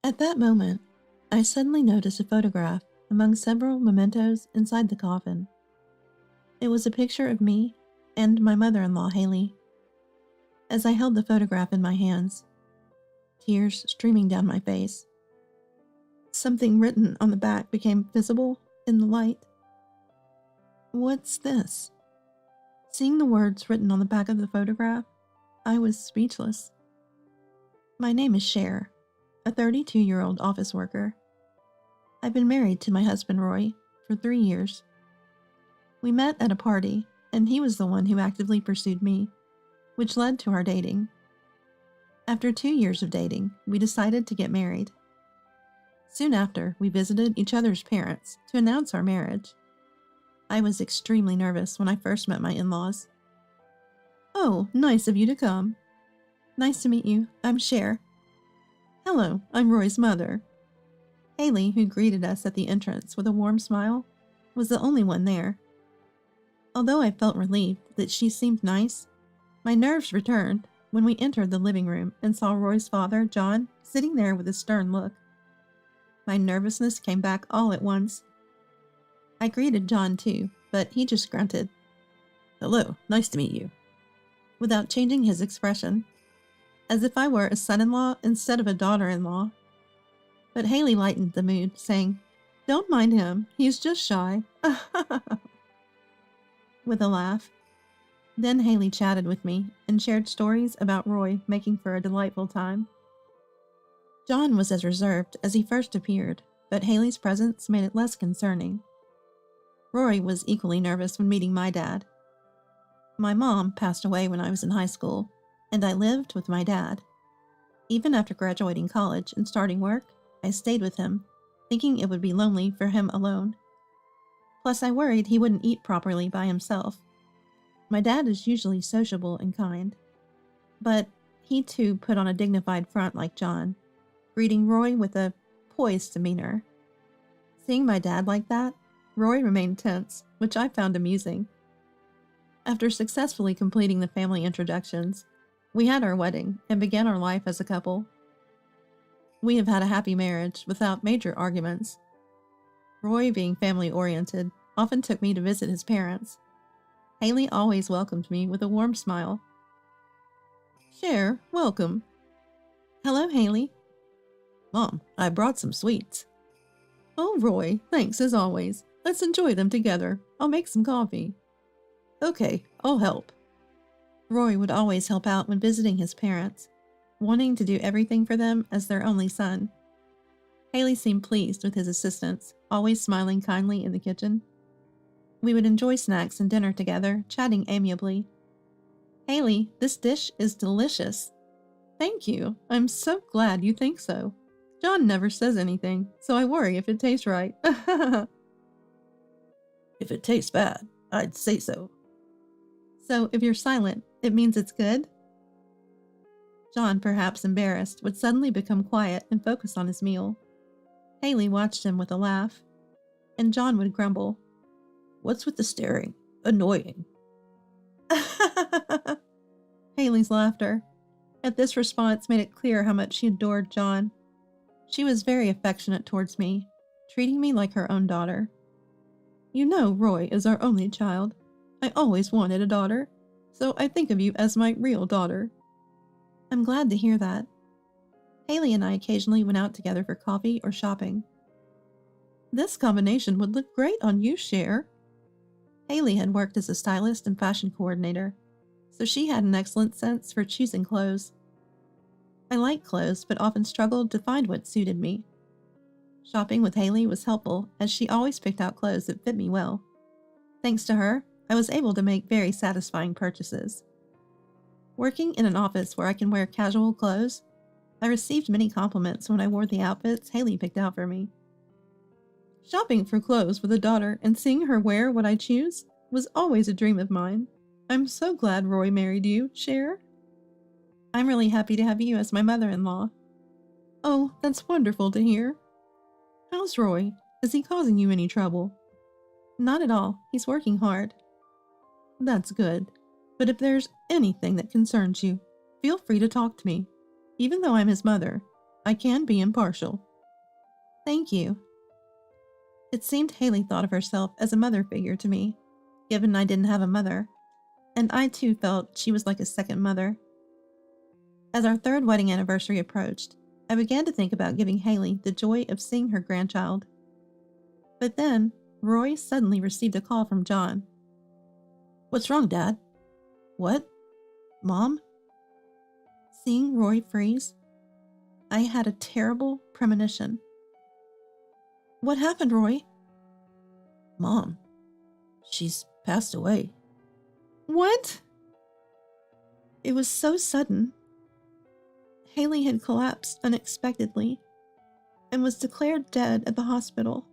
At that moment, I suddenly noticed a photograph among several mementos inside the coffin. It was a picture of me and my mother-in-law, Haley. As I held the photograph in my hands, tears streaming down my face, something written on the back became visible in the light. What's this? Seeing the words written on the back of the photograph, I was speechless. My name is Cher, a 32-year-old office worker. I've been married to my husband Roy for 3 years. We met at a party, and he was the one who actively pursued me, which led to our dating. After 2 years of dating, we decided to get married. Soon after, we visited each other's parents to announce our marriage. I was extremely nervous when I first met my in-laws. "Oh, nice of you to come." "Nice to meet you. I'm Cher." "Hello, I'm Roy's mother." Haley, who greeted us at the entrance with a warm smile, was the only one there. Although I felt relieved that she seemed nice, my nerves returned when we entered the living room and saw Roy's father, John, sitting there with a stern look. My nervousness came back all at once. I greeted John too, but he just grunted, "Hello, nice to meet you," without changing his expression, as if I were a son-in-law instead of a daughter-in-law. But Haley lightened the mood, saying, "Don't mind him, he's just shy," with a laugh. Then Haley chatted with me and shared stories about Roy, making for a delightful time. John was as reserved as he first appeared, but Haley's presence made it less concerning. Roy was equally nervous when meeting my dad. My mom passed away when I was in high school, and I lived with my dad. Even after graduating college and starting work, I stayed with him, thinking it would be lonely for him alone. Plus, I worried he wouldn't eat properly by himself. My dad is usually sociable and kind, but he too put on a dignified front like John, greeting Roy with a poised demeanor. Seeing my dad like that, Roy remained tense, which I found amusing. After successfully completing the family introductions, we had our wedding and began our life as a couple. We have had a happy marriage without major arguments. Roy, being family-oriented, often took me to visit his parents. Haley always welcomed me with a warm smile. "Cher, welcome." "Hello, Haley." "Mom, I brought some sweets." "Oh, Roy, thanks as always. Let's enjoy them together. I'll make some coffee." "Okay, I'll help." Roy would always help out when visiting his parents, wanting to do everything for them as their only son. Haley seemed pleased with his assistance, always smiling kindly in the kitchen. We would enjoy snacks and dinner together, chatting amiably. "Haley, this dish is delicious." "Thank you. I'm so glad you think so. John never says anything, so I worry if it tastes right." "If it tastes bad, I'd say so." "So if you're silent, it means it's good?" John, perhaps embarrassed, would suddenly become quiet and focus on his meal. Haley watched him with a laugh, and John would grumble, "What's with the staring? Annoying." Haley's laughter at this response made it clear how much she adored John. She was very affectionate towards me, treating me like her own daughter. "You know Roy is our only child. I always wanted a daughter, so I think of you as my real daughter." "I'm glad to hear that." Haley and I occasionally went out together for coffee or shopping. "This combination would look great on you, Cher." Haley had worked as a stylist and fashion coordinator, so she had an excellent sense for choosing clothes. I liked clothes, but often struggled to find what suited me. Shopping with Haley was helpful, as she always picked out clothes that fit me well. Thanks to her, I was able to make very satisfying purchases. Working in an office where I can wear casual clothes, I received many compliments when I wore the outfits Haley picked out for me. Shopping for clothes with a daughter and seeing her wear what I choose was always a dream of mine. I'm so glad Roy married you, Cher. I'm really happy to have you as my mother-in-law. Oh, that's wonderful to hear. How's Roy? Is he causing you any trouble? Not at all. He's working hard. That's good. But if there's anything that concerns you, feel free to talk to me. Even though I'm his mother, I can be impartial. Thank you. It seemed Haley thought of herself as a mother figure to me, given I didn't have a mother, and I too felt she was like a second mother. As our third wedding anniversary approached, I began to think about giving Haley the joy of seeing her grandchild. But then, Roy suddenly received a call from John. What's wrong, Dad? What? Mom? Seeing Roy freeze, I had a terrible premonition. What happened, Roy? Mom. She's passed away. What? It was so sudden. Haley had collapsed unexpectedly and was declared dead at the hospital.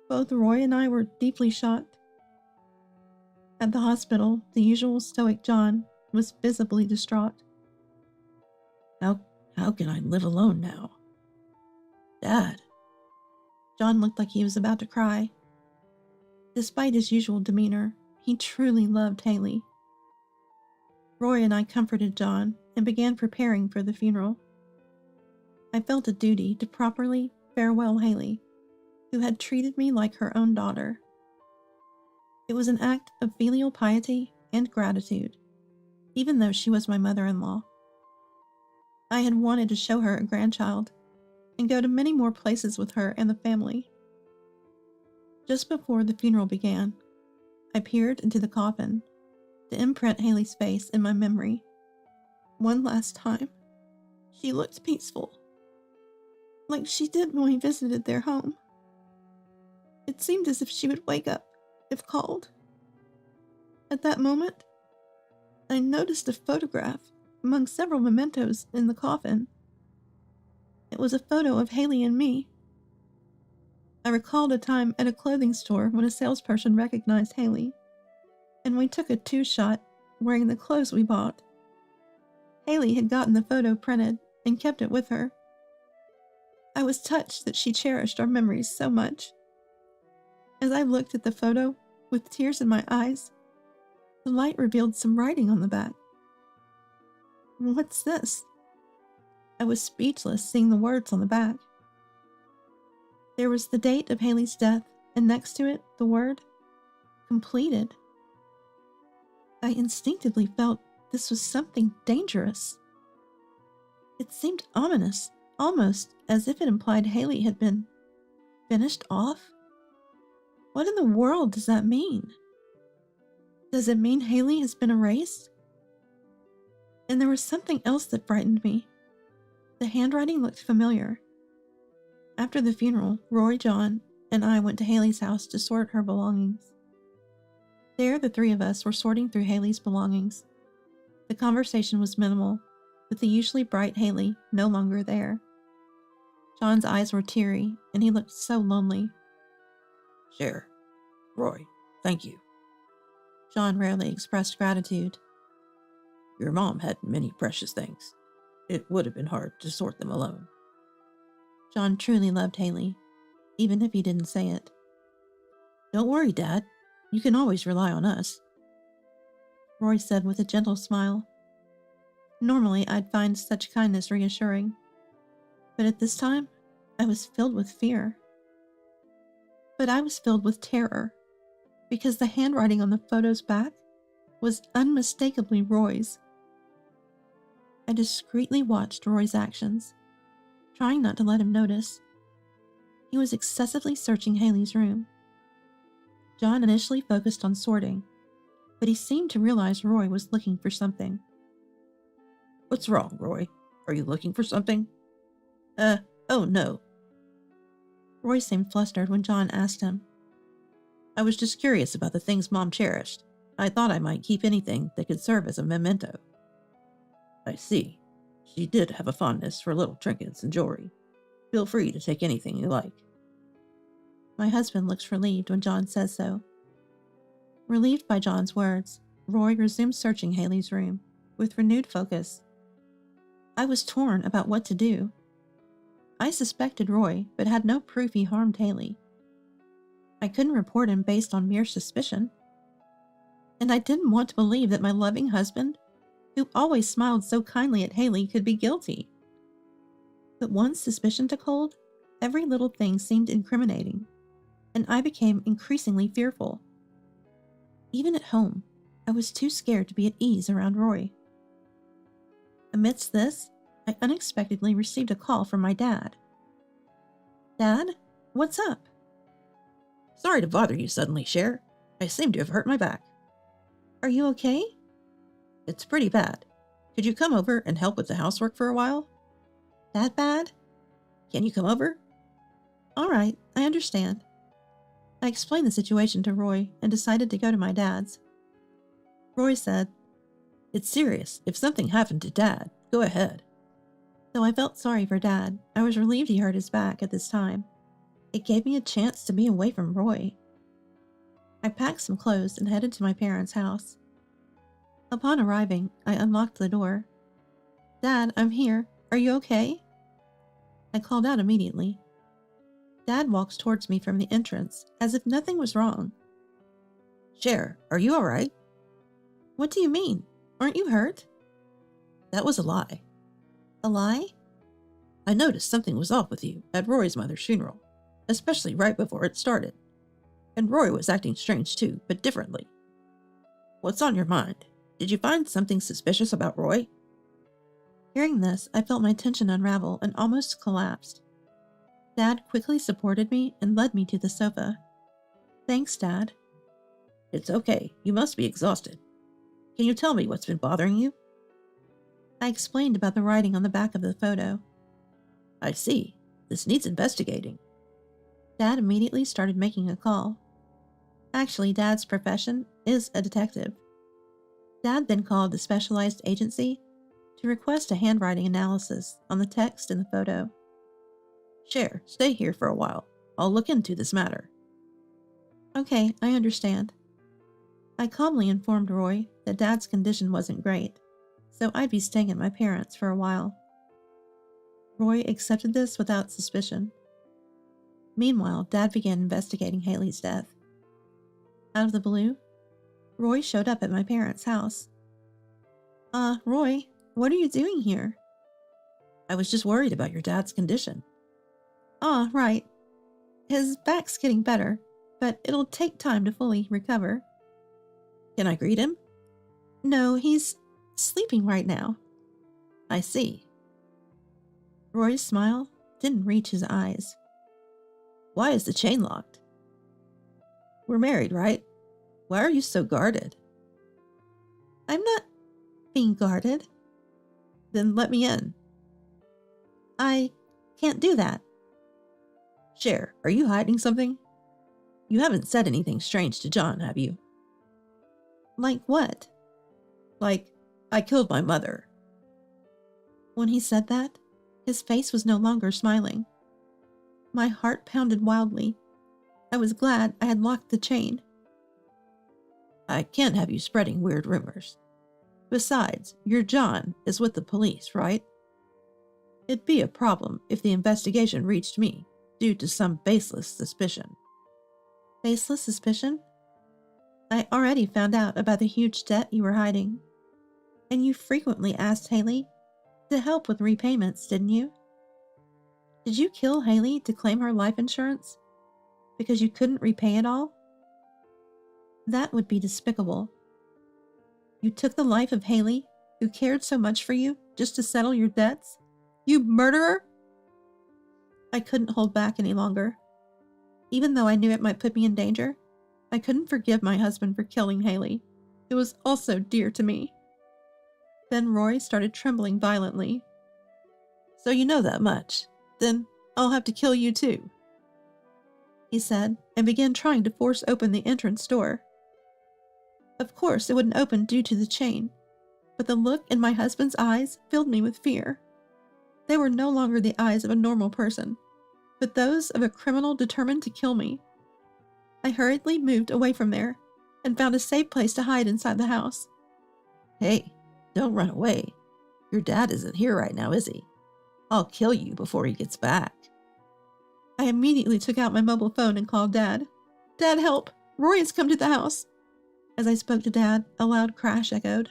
Both Roy and I were deeply shocked. At the hospital, the usual stoic John was visibly distraught. How can I live alone now? Dad. John looked like he was about to cry. Despite his usual demeanor, he truly loved Haley. Roy and I comforted John and began preparing for the funeral. I felt a duty to properly farewell Haley, who had treated me like her own daughter. It was an act of filial piety and gratitude, even though she was my mother-in-law. I had wanted to show her a grandchild and go to many more places with her and the family. Just before the funeral began, I peered into the coffin to imprint Haley's face in my memory. One last time, she looked peaceful, like she did when we visited their home. It seemed as if she would wake up if called. At that moment, I noticed a photograph among several mementos in the coffin. It was a photo of Haley and me. I recalled a time at a clothing store when a salesperson recognized Haley, and we took a two-shot wearing the clothes we bought. Haley had gotten the photo printed and kept it with her. I was touched that she cherished our memories so much. As I looked at the photo with tears in my eyes, the light revealed some writing on the back. What's this? I was speechless seeing the words on the back. There was the date of Haley's death, and next to it, the word, completed. I instinctively felt this was something dangerous. It seemed ominous, almost as if it implied Haley had been finished off. What in the world does that mean? Does it mean Haley has been erased? And there was something else that frightened me. The handwriting looked familiar. After the funeral, Roy, John, and I went to Haley's house to sort her belongings. There, the three of us were sorting through Haley's belongings. The conversation was minimal, with the usually bright Haley no longer there. John's eyes were teary, and he looked so lonely. Share. Roy, thank you. John rarely expressed gratitude. Your mom had many precious things. It would have been hard to sort them alone. John truly loved Haley, even if he didn't say it. Don't worry, Dad. You can always rely on us, Roy said with a gentle smile. Normally, I'd find such kindness reassuring, but at this time, I was filled with fear. But I was filled with terror, because the handwriting on the photo's back was unmistakably Roy's. I discreetly watched Roy's actions, trying not to let him notice. He was excessively searching Haley's room. John initially focused on sorting, but he seemed to realize Roy was looking for something. What's wrong, Roy? Are you looking for something? Oh no. Roy seemed flustered when John asked him. I was just curious about the things Mom cherished. I thought I might keep anything that could serve as a memento. I see. She did have a fondness for little trinkets and jewelry. Feel free to take anything you like. My husband looks relieved when John says so. Relieved by John's words, Roy resumed searching Haley's room with renewed focus. I was torn about what to do. I suspected Roy, but had no proof he harmed Haley. I couldn't report him based on mere suspicion. And I didn't want to believe that my loving husband, who always smiled so kindly at Haley, could be guilty. But once suspicion took hold, every little thing seemed incriminating, and I became increasingly fearful. Even at home, I was too scared to be at ease around Roy. Amidst this, I unexpectedly received a call from my dad. "Dad, what's up?" Sorry to bother you suddenly, Cher. I seem to have hurt my back. "Are you okay?" It's pretty bad. Could you come over and help with the housework for a while? "That bad?" Can you come over? "All right, I understand." I explained the situation to Roy and decided to go to my dad's. Roy said, It's serious. If something happened to Dad, go ahead. Though I felt sorry for Dad, I was relieved he hurt his back at this time. It gave me a chance to be away from Roy. I packed some clothes and headed to my parents' house. Upon arriving, I unlocked the door. "Dad, I'm here. Are you okay?" I called out immediately. Dad walks towards me from the entrance, as if nothing was wrong. Cher, are you all right? "What do you mean? Aren't you hurt?" That was a lie. "A lie?" I noticed something was off with you at Roy's mother's funeral, especially right before it started. And Roy was acting strange too, but differently. What's on your mind? Did you find something suspicious about Roy? Hearing this, I felt my tension unravel and almost collapsed. Dad quickly supported me and led me to the sofa. "Thanks, Dad." It's okay. You must be exhausted. Can you tell me what's been bothering you? I explained about the writing on the back of the photo. I see. This needs investigating. Dad immediately started making a call. Actually, Dad's profession is a detective. Dad then called the specialized agency to request a handwriting analysis on the text in the photo. Cher, stay here for a while. I'll look into this matter. Okay, I understand. I calmly informed Roy that Dad's condition wasn't great, so I'd be staying at my parents' for a while. Roy accepted this without suspicion. Meanwhile, Dad began investigating Haley's death. Out of the blue, Roy showed up at my parents' house. Roy, what are you doing here?" I was just worried about your dad's condition. Right. His back's getting better, but it'll take time to fully recover." Can I greet him? "No, he's sleeping right now." I see. Roy's smile didn't reach his eyes. Why is the chain locked? We're married, right? Why are you so guarded? "I'm not being guarded." Then let me in. "I can't do that." Cher, are you hiding something? You haven't said anything strange to John, have you? "Like what?" Like, I killed my mother. When he said that, his face was no longer smiling. My heart pounded wildly. I was glad I had locked the chain. I can't have you spreading weird rumors. Besides, your John is with the police, right? It'd be a problem if the investigation reached me due to some baseless suspicion. Baseless suspicion? I already found out about the huge debt you were hiding. And you frequently asked Haley to help with repayments, didn't you? Did you kill Haley to claim her life insurance because you couldn't repay it all? That would be despicable. You took the life of Haley, who cared so much for you, just to settle your debts? You murderer! I couldn't hold back any longer. Even though I knew it might put me in danger, I couldn't forgive my husband for killing Haley. It was also dear to me. Then Roy started trembling violently. So you know that much. Then I'll have to kill you too, he said, and began trying to force open the entrance door. Of course, it wouldn't open due to the chain, but the look in my husband's eyes filled me with fear. They were no longer the eyes of a normal person, but those of a criminal determined to kill me. I hurriedly moved away from there and found a safe place to hide inside the house. Hey, don't run away. Your dad isn't here right now, is he? I'll kill you before he gets back. I immediately took out my mobile phone and called Dad. "Dad, help! Roy has come to the house." As I spoke to Dad, a loud crash echoed,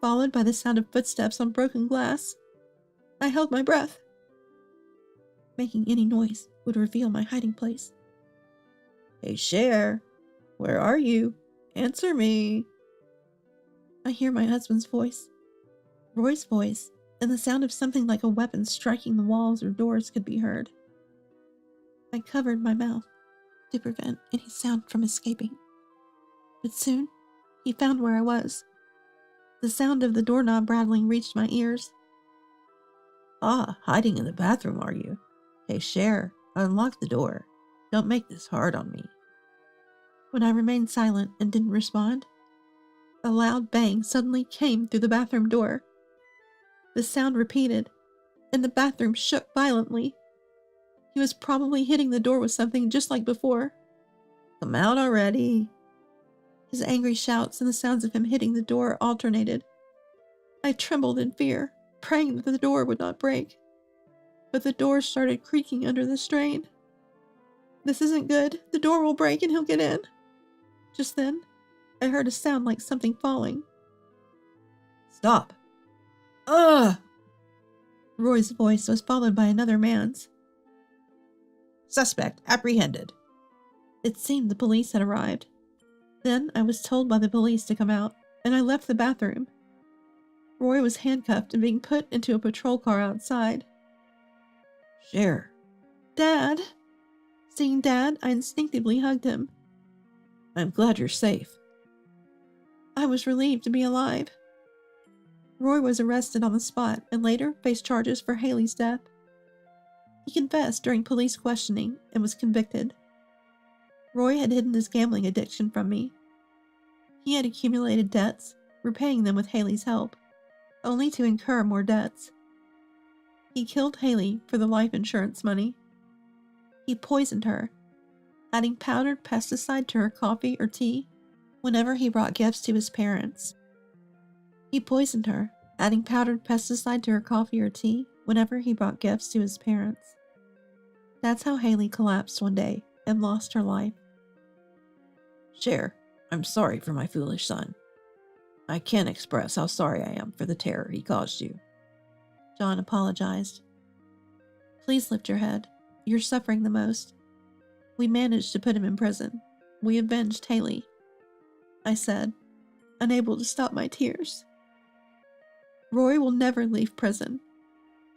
followed by the sound of footsteps on broken glass. I held my breath. Making any noise would reveal my hiding place. Hey, Cher, where are you? Answer me. I hear my husband's voice, Roy's voice, and the sound of something like a weapon striking the walls or doors could be heard. I covered my mouth to prevent any sound from escaping. But soon, he found where I was. The sound of the doorknob rattling reached my ears. Ah, hiding in the bathroom, are you? Hey, Cher, unlock the door. Don't make this hard on me. When I remained silent and didn't respond, a loud bang suddenly came through the bathroom door. The sound repeated, and the bathroom shook violently. He was probably hitting the door with something just like before. Come out already. His angry shouts and the sounds of him hitting the door alternated. I trembled in fear, praying that the door would not break. But the door started creaking under the strain. This isn't good. The door will break and he'll get in. Just then, I heard a sound like something falling. Stop. Ugh! Roy's voice was followed by another man's. Suspect apprehended. It seemed the police had arrived. Then I was told by the police to come out, and I left the bathroom. Roy was handcuffed and being put into a patrol car outside. Cher. Dad! Seeing Dad, I instinctively hugged him. I'm glad you're safe. I was relieved to be alive. Roy was arrested on the spot and later faced charges for Haley's death. He confessed during police questioning and was convicted. Roy had hidden his gambling addiction from me. He had accumulated debts, repaying them with Haley's help, only to incur more debts. He killed Haley for the life insurance money. He poisoned her, adding powdered pesticide to her coffee or tea whenever he brought gifts to his parents. He poisoned her, adding powdered pesticide to her coffee or tea whenever he brought gifts to his parents. That's how Haley collapsed one day and lost her life. Cher, I'm sorry for my foolish son. I can't express how sorry I am for the terror he caused you. John apologized. Please lift your head. You're suffering the most. We managed to put him in prison. We avenged Haley, I said, unable to stop my tears. Roy will never leave prison,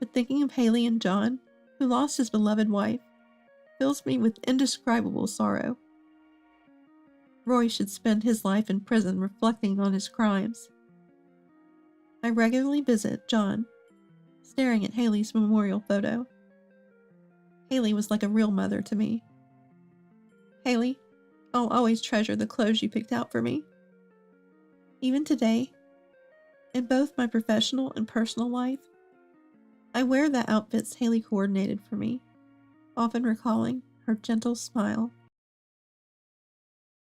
but thinking of Haley and John, who lost his beloved wife, fills me with indescribable sorrow. Roy should spend his life in prison reflecting on his crimes. I regularly visit John, staring at Haley's memorial photo. Haley was like a real mother to me. Haley, I'll always treasure the clothes you picked out for me. Even today, in both my professional and personal life, I wear the outfits Haley coordinated for me, often recalling her gentle smile